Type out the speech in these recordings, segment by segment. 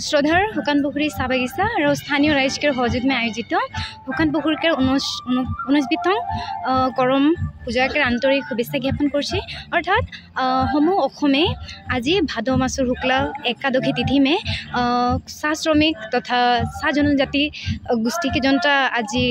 শ্রদ্ধার শুকান পুকুরী চাহ বাগিচা আর স্থানীয় রাইজকের সহযোগমে আয়োজিত শুকান পুকুরীকের 19বিতং করম পূজাকের আন্তরিক শুভেচ্ছা জ্ঞাপন করছি। অর্থাৎ সমূহ অসমে আজি ভাদ মাসৰ শুক্লা একাদশী তিথি में চাহ শ্রমিক তথা চাহ জনজাতি গোষ্ঠী के जनता আজি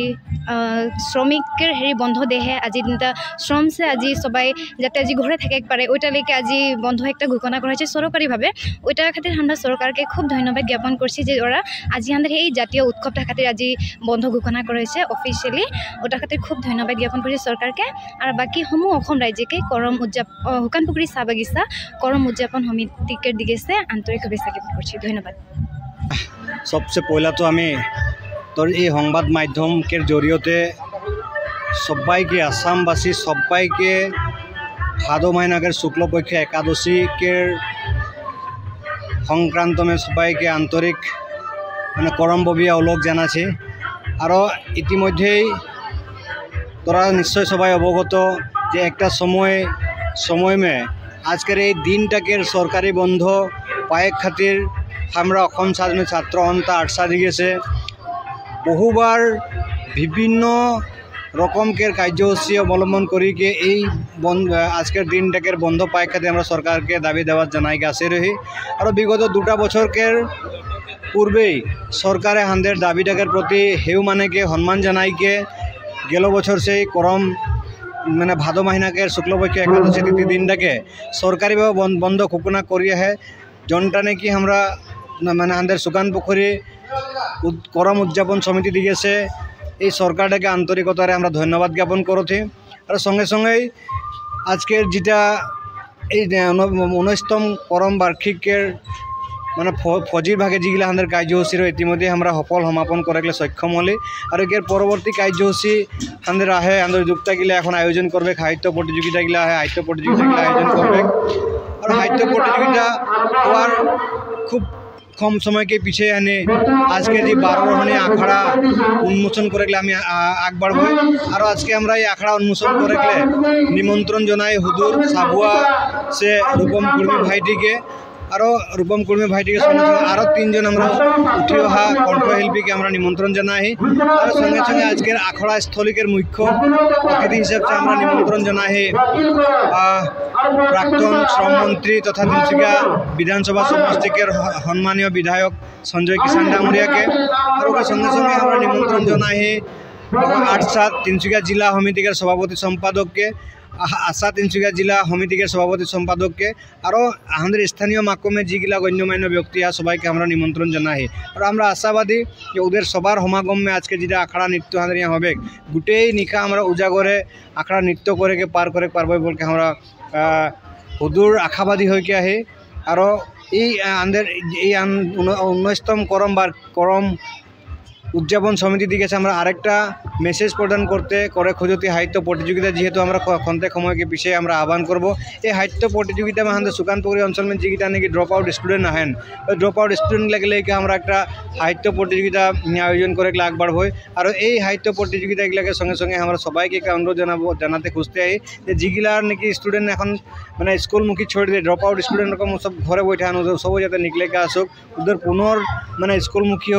শ্রমিকের বন্ধ দেহে আজি দিনটা শ্রম সে আজি সবাই যাতে আজি ঘরে থাকে পারে ওইটালৈকে আজি বন্ধ একটা ঘোষণা করা হয়েছে সরকারিভাবে। ওইটার খাतिर আমরা সরকারকে খুব ধন্যবাদ জ্ঞাপন করছি যে ওরা আজি আমাদের এই জাতীয় উৎসবটা খাतिर আজি বন্ধ ঘোষণা করা হয়েছে অফিসিয়ালি। ওটার খাतिर খুব ধন্যবাদ জ্ঞাপন করছি সরকারকে। আর বাকি সমূহ অসম রাজ্যকে করম শুকান পুকুরী চাহ বাগিচা করম উদযাপন সমিতিকে দিকে আন্তরিক শুভেচ্ছা জ্ঞাপন করছি। ধন্যবাদ। সবচেয়ে পয়লা তো আমি তোর এই সংবাদ মাধ্যমের জড়িয়ে সবাইকে আসামবাসী সবাইকে ভাদ মাহিনাকের শুক্লপক্ষ একাদশীকের সংক্রান্ত में সবাইকে আন্তরিক মানে করমববিয়া ওলগ জানাচ্ছি। আরও ইতিমধ্যেই তোরা নিশ্চয় সবাই অবগত যে একটা সময় में আজকের এই দিনটাকে সরকারি বন্ধ পায়েক খাतिर আমরা অসম ছাত্র অন্তা আটসা দি গেছে। বহুবার বিভিন্ন রকমকের কার্যসূচী অবলম্বন করি কে এই আজকের দিনটাকে বন্ধ পায় খাতে আমরা সরকারকে দাবি দেওয়ার জানাই আছে রহি। আর বিগত 2টা বছরকের পূর্বেই সরকারে হাঁদের দাবিটাকের প্রতি হেউ মানেকে সম্মান জানাইকে গেল বছর সেই করম মানে ভাদ মাহিনাকের শুক্লপক্ষ একাদশী তিথি দিনটাকে সরকারিভাবে বন্ধ ঘোষণা করি আহে জনটা নাকি আমরা মানে হাঁদের শুকান পুকুরী করম উদযাপন সমিতি দিয়েছে। এই সরকারটাকে আন্তরিকতারে আমরা ধন্যবাদ জ্ঞাপন করছি। আর সঙ্গে সঙ্গেই আজকের যেটা এই 19তম করম বার্ষিকের মানে ফজির ভাগে যেগুলো আমাদের কার্যসূচী ইতিমধ্যে আমরা সফল সমাপন করাকে সক্ষম হলে। আর এর পরবর্তী কার্যসূচী আমাদের আহে আমাদের যুক্তাগিলা এখন আয়োজন করবে সাহিত্য প্রতিযোগিতাগুলো আহে সাহিত্য প্রতিযোগিতাগুলো আয়োজন করবে। আর সাহিত্য প্রতিযোগিতা হওয়ার খুব কম समय के पीछे आने आज के जी 12 रोहणी आखड़ा उन्मोचन करे আমি আগ বাড়ব। আর আজকে আমরা এই আখড়া উন্মোচন করে নিমন্ত্রণ জানাই হুদুর সাবুয়া সে রূপম কুর্মী ভাইটিকে আরও রূপম কুর্মী ভাইটিকে সঙ্গে সঙ্গে আরও 3জন আমরা উঠি অহা কণ্ঠশিল্পীকে আমরা নিমন্ত্রণ জানাই। আর সঙ্গে সঙ্গে আজকের আখড়া স্থলিকের মুখ্য অতিথি হিসেবে আমরা নিমন্ত্রণ জানাই প্রাক্তন শ্রমমন্ত্রী তথা তিনসুকিয়া বিধানসভা সমষ্টিকের সম্মানীয় বিধায়ক সঞ্জয় কিষাণ ডাঙরিয়াকে। আর সঙ্গে সঙ্গে আমরা নিমন্ত্রণ জানাই আটসা তিনসুকিয়া জিলা সমিতিকের সভাপতি সম্পাদককে আশা তিনসুকিয়া জিলা সমিতিকের সভাপতি সম্পাদককে আরও আমাদের স্থানীয় মাকমে যেগুলা গণ্যমান্য ব্যক্তি সবাইকে আমরা নিমন্ত্রণ জানাই। আর আমরা আশাবাদী যে ওদের সবার সমাগমে আজকে যেটা আখড়া নৃত্য আমাদের ইয়া হবে গোটেই নিশা আমরা উজাগরে আখড়া নৃত্য করে পার করে পারবো বলকে আমরা হুদুর আশাবাদী হয়ে আহি। আরও এই আমাদের এই 19তম করম উদযাপন সমিতি দিকে আমরা আরেকটা মেসেজ প্রদান করে খুঁজতে সাহিত্য প্রতিযোগিতা যেহেতু আমরা খন্তেক সময়কে পিছিয়ে আমরা আহ্বান করব। এই সাহিত্য প্রতিযোগিতা আমাদের শুকান পুকুরী অঞ্চল में যেটা নাকি ড্রপ আউট স্টুডেন্ট আহেন ওই ড্রপ আউট স্টুডেন্ট লেগে আমরা একটা সাহিত্য প্রতিযোগিতা আয়োজন করে আগবাড়ব। আর এই সাহিত্য প্রতিযোগিতাগুলোকে সঙ্গে সঙ্গে আমরা সবাইকে অনুরোধ জানাতে খুঁজতে আহি যে যেগুলার নাকি স্টুডেন্ট এখন মানে স্কুলমুখী ছেড়ে দিয়ে ড্রপ আউট স্টুডেন্ট রকম সব ঘরে বৈঠা সব যাতে নিকলেকে আসুক ওদের পুনর মানে স্কুলমুখী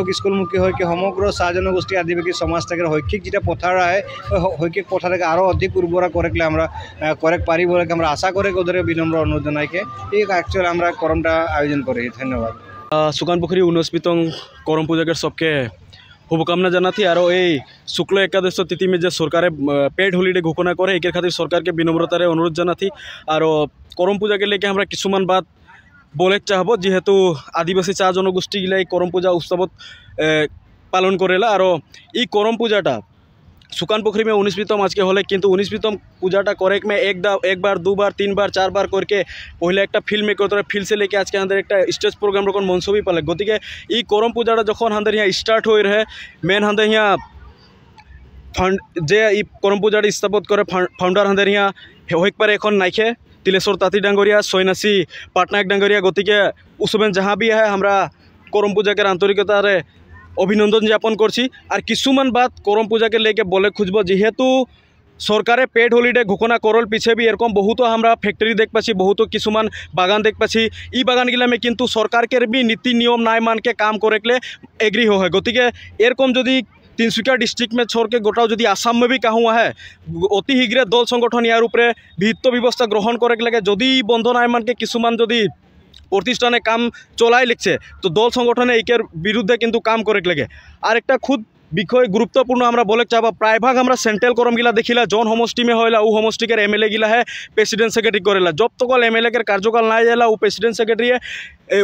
হয়ে সমগ্র চাহ জনগোষ্ঠী আদিবাসী সমাজ থেকে শৈক্ষিক যেটা পথার আহে শৈক্ষিক পথারকে আরও অধিক উর্বরা করেকলে আমরা করে পারিব আমরা আশা করে ওদের বিনম্র অনুরোধ জানাইকে এই অ্যাকচুয়ালি আমরা করমটা আয়োজন করি। ধন্যবাদ। শুকান পুকুরী 19বিতং করম পূজাকের सबके শুভকামনা জানাতি। আর এই শুক্ল একাদশ তিথি में যে সরকারে পেড হলিডে ঘোষণা করে এর খাतिर সরকারকে বিনম্রতারে অনুরোধ জানাতি। আর করম পূজাকে লেকে আমরা কিছুমান বাত বলে চাহব যেহেতু আদিবাসী চাহ জনগোষ্ঠীগুলা এই করম পূজা উৎসবত পালন করেলা। আর এই করম পূজাটা শুকান পুকুরী में 19বিতম আজকে হলে কিন্তু 19বিতম পূজাটা করে में एक बार 2 बार 3 बार 4 बार करके पहले एक फिल्म मेक करते फिल्ड से लेके आज के हमारे एक स्टेज प्रोग्राम रकम मंच भी पाले गति के ई करम पूजाटा जो हमारे यहाँ स्टार्ट हो रहे मेन हमारे यहाँ फाउंड जे ई करम पूजाटा स्थापित करे फाउंडार हमारे यहाँ हो पारे एन नाइखे तिलेश्वर ताती डांगरिया सैनासी पाटनायक डांगरिया गति के उसमें जहाँ भी है हमारा करम पूजा के आंतरिकतार अभिनंदन ज्ञापन करছি। আর কিছুমান বাত করম পূজাকে লেকে বলে খুঁজব যেহেতু সরকারে পেড হলিডে ঘোষণা করল পিছে বি এরকম বহুত আমরা ফ্যাক্টরি দেখ পাচ্ছি বহুত কিছুমান বাগান দেখ পাচ্ছি ই বাগানগিলামে কিন্তু সরকারকে বি নীতি নিয়ম নাই মানকে কাম করেকলে এগ্রি হয় গতিকে এরকম যদি তিনসুকিয়া ডিস্ট্রিক্ট में छोड़ के गोटाओ যদি आसाम में भी कहूँ है অতি শীঘ্রে দল সংগঠন ইয়ার উপরে বিহিত ব্যবস্থা গ্রহণ করে লাগে যদি বন্ধ নাই মানকে কিছুমান যদি প্রতিষ্ঠানে কাম চলাই লিখছে তো দল সংগঠনে একের বিরুদ্ধে কিন্তু কাম করে লাগে আর একটা খুদ বিষয় গুরুত্বপূর্ণ আমরা বলে চাবা প্রায় ভাগ আমরা সেন্ট্রাল করমগিলা দেখিলা জন সমষ্টি में হইলা ও সমষ্টিকের এমএলএ গিলা है প্রেসিডেন্ট সেক্রেটারি করেলা जब तक एमएलए के कार्यकाल নাই जाला ও প্রেসিডেন্ট সেক্রেটারি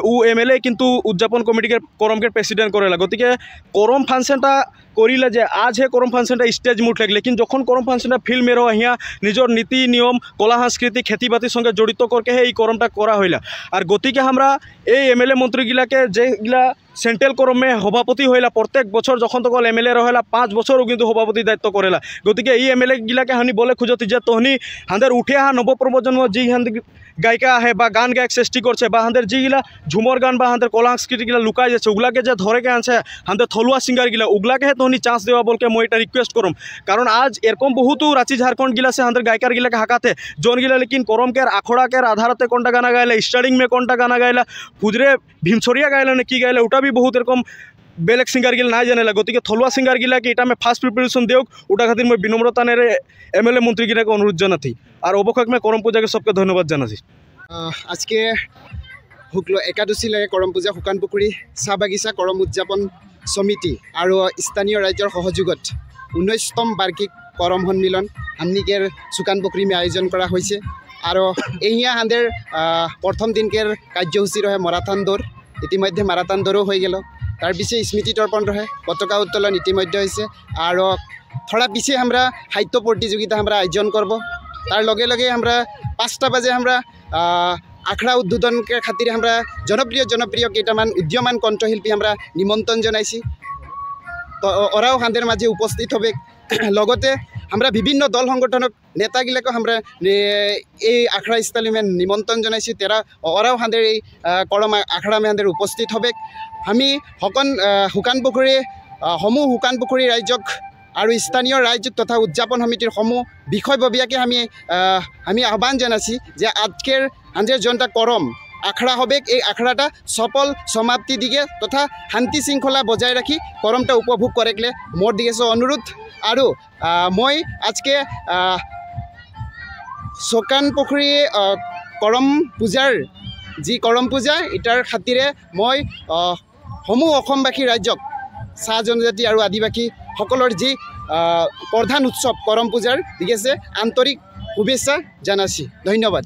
ও এমএলএ কিন্তু উদযাপন কমিটিকে করমকের প্রেসিডেন্ট করেলা গতিকে করম ফাংশনটা করিলে যে আজ হে করম ফাংশনটা স্টেজ মুঠ লাগলে কিন্তু যখন করম ফাংশনটা ফিল্ম মেরো হিয়া নিজের নীতি নিয়ম কলা সংস্কৃতি খেতি বাতির সঙ্গে জড়িত করকে হে এই করমটা করা হইলা আর গতিকে আমরা এই এমএলএ মন্ত্রীগিলাকে যেগুলা সেন্ট্রাল করমে সভাপতি হইলা প্রত্যেক বছর যখন তখন এমএলএ রহেলা 5 বছরও কিন্তু সভাপতি দায়িত্ব করেলা গতিকে এই এমএলএ গিলাকে হানি বলে খুঁজতি যে তহনি হাঁদের উঠে আহা নবপ্রজন্ম যি হাঁদের গায়িকা আহে বা গান গায়ক সৃষ্টি করছে বা হাঁদের যেগুলা ঝুমর গান বা হাঁদের কলা সংস্কৃতিগুলা লুকাই যাচ্ছে ওগুলাকে যে ধরেকে আনছে হাঁদের থলুয়া সিঙ্গারগুলা ওগুলাকে হে তহনি চান্স দেওয়া বলকে মই এটা রিকোয়েস্ট করম কারণ আজ এরকম বহুতো রাঁচি ঝাড়খণ্ড গিলা से হাঁদের গায়িকার গিলাকে হাঁকাতে জন গিলা लेकिन করমকের আখড়াকের আধারতে কোনটা গানা গাইলা স্টার্টিং में কোনটা গানা গাইলা ফুজরে ভীমছড়িয়া গাইলা না কি গাইলা ওটা भी बहुत এরকম বেলেগ সিঙ্গার গিলা নাই জানেলা গতিকে থলুয়া সিঙ্গার গিলাকে এটা আমি ফার্স্ট প্রিপারেশন দেওক ওটা খাतिर मैं বিনম্রতা নেরে এমএলএ মন্ত্রী গিলাকে অনুরোধ জানাতি আর অবকাশ में করম পূজাকে সবকে ধন্যবাদ জানাছি আজকে শুক্ল একাদশী লাগে করম পূজা শুকান পুখুৰী চাহ বাগিচা কৰম উদযাপন সমিতি আৰু স্থানীয় ৰাজ্যৰ সহযোগত 19তম বাৰ্ষিক কৰম সন্মিলন হামনিকেৰ শুকান পুখুৰী में আয়োজন কৰা হয়েছে আৰু এহিয়া হাঁদের প্রথম দিনকের কার্যসূচী রহে মারাথন দৌড় ইতিমধ্যে মারাথন দৌড়ও হয়ে গেল তার পিছে স্মৃতি তর্পণ রহে পতাকা উত্তোলন ইতিমধ্যে হয়েছে আৰু থোড়া পিছে আমরা সাহিত্য প্রতিযোগিতা আমরা আয়োজন করব তার লগে লগে আমরা 5টা বাজে আমরা আখড়া উদ্বোধন খাতিরে আমরা জনপ্রিয় কেইটামান উদীয়মান কণ্ঠশিল্পী আমরা নিমন্ত্রণ জানাইছি তো ওরাও হাঁদের মাঝে উপস্থিত হবে লগতে আমরা বিভিন্ন দল সংগঠনক নেতাগিলাকে আমরা এই আখড়া স্থলী নিমন্ত্রণ জানাইছি তেরা ওরাও হাঁদের এই করম আখড়া হাঁদের উপস্থিত হবে আমি শুকান পুখুৰী সমূহ শুকান পুখুৰী ৰাইজক আৰু স্থানীয় ৰাইজ তথা উদযাপন সমিতিৰ সমূহ বিষয়ববীয়াকে আমি আহ্বান জানাইছি যে আজকের হাঁদের যোনটা করম আখড়া হবে এই আখড়াটা সফল সমাপ্তি দিকে তথা শান্তি শৃঙ্খলা বজায় রাখি করমটা উপভোগ করেকলে মোর দিকে অনুরোধ আৰু মই আজকে শুকান পুখুৰী কৰম পূজাৰ যি কৰম পূজা এটাৰ খাতিৰে মই সমূহ অসমবাসী ৰাজ্যক চাহ জনজাতি আৰু আদিবাসী সকলৰ যি প্ৰধান উৎসৱ কৰম পূজাৰ দিকে আন্তৰিক শুভেচ্ছা জানাইছি ধন্যবাদ।